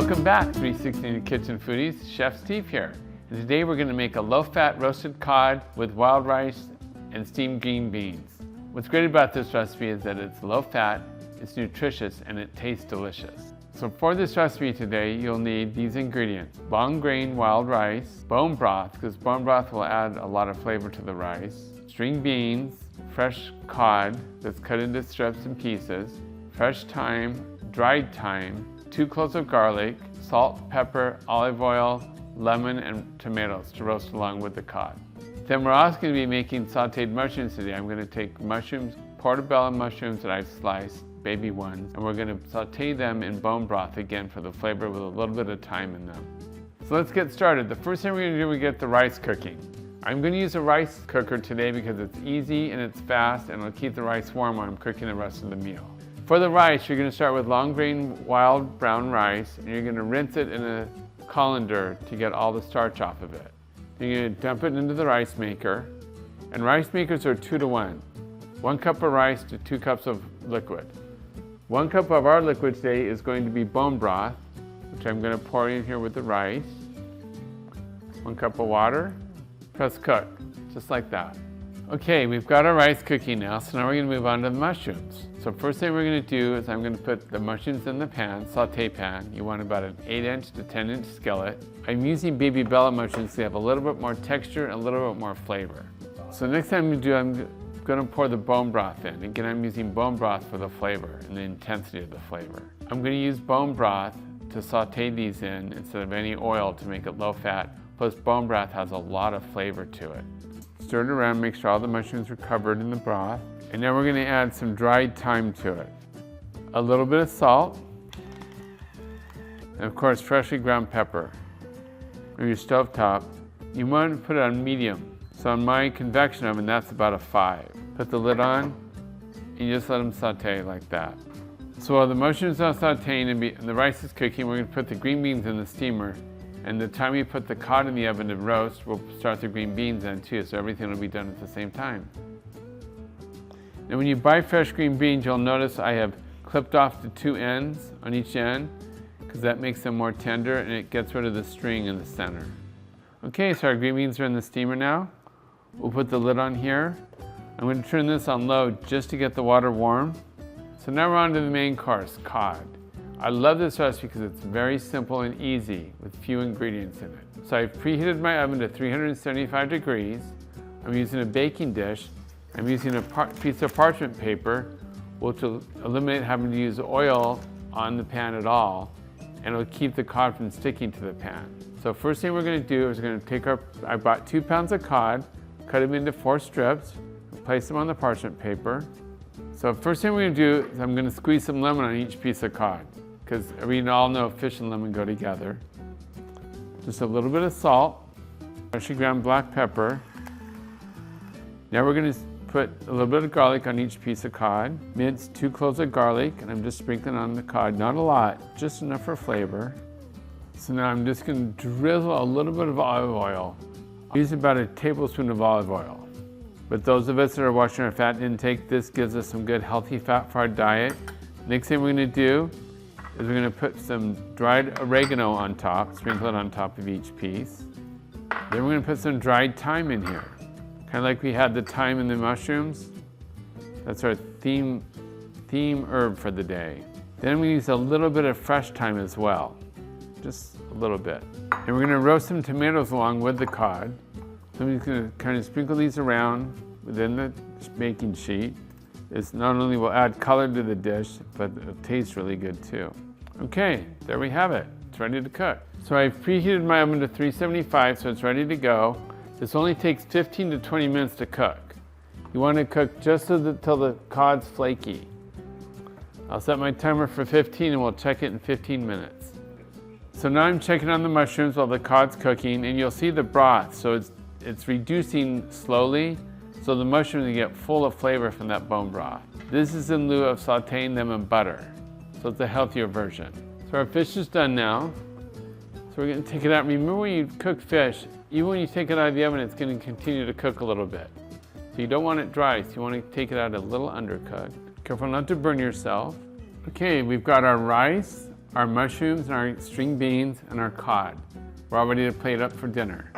Welcome back, 360 Kitchen Foodies. Chef Steve here. And today we're going to make a low-fat roasted cod with wild rice and steamed green beans. What's great about this recipe is that it's low-fat, it's nutritious, and it tastes delicious. So for this recipe today, you'll need these ingredients: long-grain wild rice, bone broth, because bone broth will add a lot of flavor to the rice, string beans, fresh cod that's cut into strips and pieces, fresh thyme, dried thyme, 2 cloves of garlic, salt, pepper, olive oil, lemon, and tomatoes to roast along with the cod. Then we're also going to be making sauteed mushrooms today. I'm going to take mushrooms, portobello mushrooms that I've sliced, baby ones, and we're going to saute them in bone broth again for the flavor with a little bit of thyme in them. So let's get started. The first thing we're going to do is get the rice cooking. I'm going to use a rice cooker today because it's easy and it's fast, and it'll keep the rice warm while I'm cooking the rest of the meal. For the rice, you're going to start with long grain wild brown rice, and you're going to rinse it in a colander to get all the starch off of it. You're going to dump it into the rice maker, and rice makers are 2 to 1. 1 cup of rice to 2 cups of liquid. 1 cup of our liquid today is going to be bone broth, which I'm going to pour in here with the rice. 1 cup of water, press cook, just like that. Okay, we've got our rice cooking now, so now we're going to move on to the mushrooms. So first thing we're going to do is I'm going to put the mushrooms in the pan, saute pan. You want about an 8-inch to 10-inch skillet. I'm using baby bella mushrooms so they have a little bit more texture and a little bit more flavor. So next time I'm going to pour the bone broth in. Again, I'm using bone broth for the flavor and the intensity of the flavor. I'm going to use bone broth to saute these in instead of any oil to make it low fat. Plus bone broth has a lot of flavor to it. Stir it around, make sure all the mushrooms are covered in the broth. And now we're going to add some dried thyme to it. A little bit of salt. And of course, freshly ground pepper. On your stovetop, you want to put it on medium. So on my convection oven, that's about a 5. Put the lid on, and you just let them saute like that. So while the mushrooms are sauteing and the rice is cooking, we're going to put the green beans in the steamer. And the time we put the cod in the oven to roast, we'll start the green beans in too, so everything will be done at the same time. Now when you buy fresh green beans, you'll notice I have clipped off the 2 ends on each end, because that makes them more tender and it gets rid of the string in the center. Okay, so our green beans are in the steamer now. We'll put the lid on here. I'm going to turn this on low just to get the water warm. So now we're on to the main course, cod. I love this recipe because it's very simple and easy with few ingredients in it. So I've preheated my oven to 375 degrees. I'm using a baking dish. I'm using a piece of parchment paper, which will eliminate having to use oil on the pan at all, and it'll keep the cod from sticking to the pan. So first thing we're going to do is we're going to take I bought 2 pounds of cod, cut them into 4 strips, place them on the parchment paper. So first thing we're going to do is I'm going to squeeze some lemon on each piece of cod, because we all know fish and lemon go together. Just a little bit of salt, freshly ground black pepper. Now we're going to put a little bit of garlic on each piece of cod. Minced 2 cloves of garlic, and I'm just sprinkling on the cod. Not a lot, just enough for flavor. So now I'm just going to drizzle a little bit of olive oil. Use about a tablespoon of olive oil. But those of us that are watching our fat intake, this gives us some good healthy fat for our diet. Next thing we're going to do is we're going to put some dried oregano on top, sprinkle it on top of each piece. Then we're going to put some dried thyme in here. Kind of like we had the thyme in the mushrooms. That's our theme herb for the day. Then we use a little bit of fresh thyme as well, just a little bit. And we're going to roast some tomatoes along with the cod. So I'm just going to kind of sprinkle these around within the baking sheet. This not only will add color to the dish, but it'll taste really good too. Okay, there we have it. It's ready to cook. So I've preheated my oven to 375, so it's ready to go. This only takes 15 to 20 minutes to cook. You want to cook just till the cod's flaky. I'll set my timer for 15 and we'll check it in 15 minutes. So now I'm checking on the mushrooms while the cod's cooking, and you'll see the broth. So it's reducing slowly, so the mushrooms will get full of flavor from that bone broth. This is in lieu of sauteing them in butter, so it's a healthier version. So our fish is done now. So we're going to take it out. Remember when you cook fish, even when you take it out of the oven, it's going to continue to cook a little bit. So you don't want it dry, so you want to take it out a little undercooked. Careful not to burn yourself. Okay, we've got our rice, our mushrooms and our string beans and our cod. We're all ready to plate up for dinner.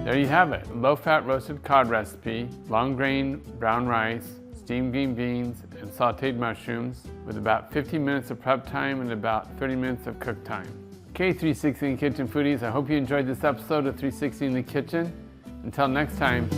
There you have it, low-fat roasted cod recipe, long grain brown rice, steamed green beans, and sauteed mushrooms with about 15 minutes of prep time and about 30 minutes of cook time. Okay, 360 in the Kitchen foodies, I hope you enjoyed this episode of 360 in the Kitchen. Until next time.